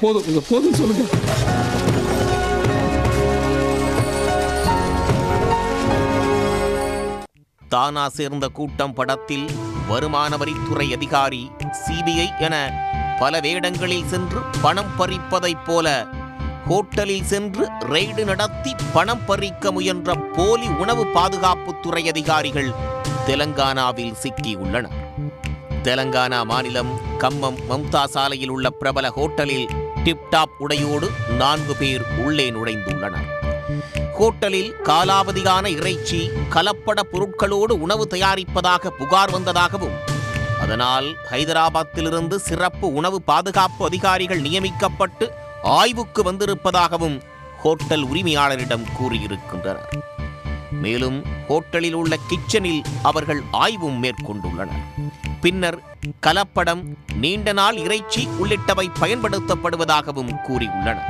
போதும் சொல்லுங்க. தானா சேர்ந்த கூட்டம் படத்தில் வருமான வரித்துறை அதிகாரி, சிபிஐ என பல வேடங்களில் சென்று பணம் பறிப்பதைப் போல ஹோட்டலில் சென்று ரெய்டு நடத்தி பணம் பறிக்க முயன்ற போலி உணவு பாதுகாப்புத்துறை அதிகாரிகள் தெலங்கானாவில் சிக்கியுள்ளனர். தெலங்கானா மாநிலம் கம்மம் மம்தா சாலையில் உள்ள பிரபல ஹோட்டலில் டிப்டாப் உடையோடு 4 பேர் உள்ளே நுழைந்துள்ளனர். ஹோட்டலில் காலாவதியான இறைச்சி, கலப்பட பொருட்களோடு உணவு தயாரிப்பதாக புகார் வந்ததாகவும், அதனால் ஹைதராபாத்திலிருந்து சிறப்பு உணவு பாதுகாப்பு அதிகாரிகள் நியமிக்கப்பட்டு ஆய்வுக்கு வந்திருப்பதாகவும் ஹோட்டல் உரிமையாளரிடம் கூறியிருக்கின்றனர். மேலும் ஹோட்டலில் உள்ள கிச்சனில் அவர்கள் ஆய்வும் மேற்கொண்டுள்ளனர். பின்னர் கலப்படம், நீண்ட நாள் இறைச்சி உள்ளிட்டவை பயன்படுத்தப்படுவதாகவும் கூறியுள்ளனர்.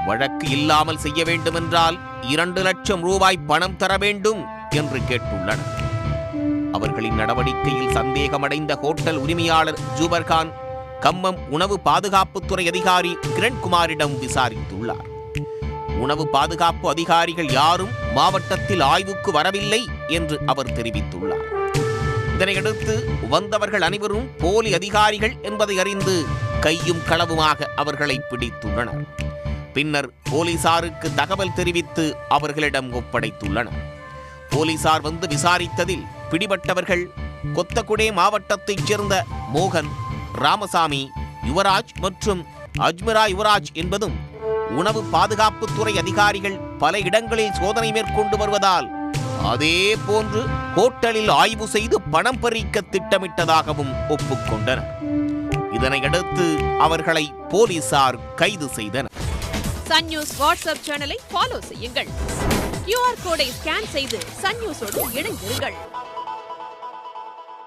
வழக்கு இல்லாமல் செய்ய வேண்டுமென்றால் 2 லட்சம் ரூபாய் பணம் தர வேண்டும் என்று கேட்டுள்ளனர். அவர்களின் நடவடிக்கையில் சந்தேகமடைந்த ஹோட்டல் உரிமையாளர் ஜூபர்கான் கம்மம் உணவு பாதுகாப்புத்துறை அதிகாரி கிரண்குமாரிடம் விசாரித்துள்ளார். உணவு பாதுகாப்பு அதிகாரிகள் யாரும் மாவட்டத்தில் ஆய்வுக்கு வரவில்லை என்று அவர் தெரிவித்துள்ளார். இதனையடுத்து வந்தவர்கள் அனைவரும் போலி அதிகாரிகள் என்பதை அறிந்து கையும் களவுமாக அவர்களை பிடித்துள்ளனர். பின்னர் போலீசாருக்கு தகவல் தெரிவித்து அவர்களிடம் ஒப்படைத்துள்ளனர். போலீசார் வந்து விசாரித்ததில் பிடிபட்டவர்கள் கொத்தகுடே மாவட்டத்தைச் சேர்ந்த மோகன், ராமசாமி, யுவராஜ் மற்றும் அஜ்மரா யுவராஜ் என்பதும், உணவு பாதுகாப்புத்துறை அதிகாரிகள் பல இடங்களில் சோதனை மேற்கொண்டு வருவதால் அதே போன்று ஹோட்டலில் ஆய்வு செய்து பணம் பறிக்க திட்டமிட்டதாகவும் ஒப்புக்கொண்டனர். இதனையடுத்து அவர்களை போலீசார் கைது செய்தனர். சன் நியூஸ் வாட்ஸ்அப் சேனலை ஃபாலோ செய்யுங்கள். QR கோடை ஸ்கேன் செய்து சன் நியூஸோடு இணைந்திருங்கள்.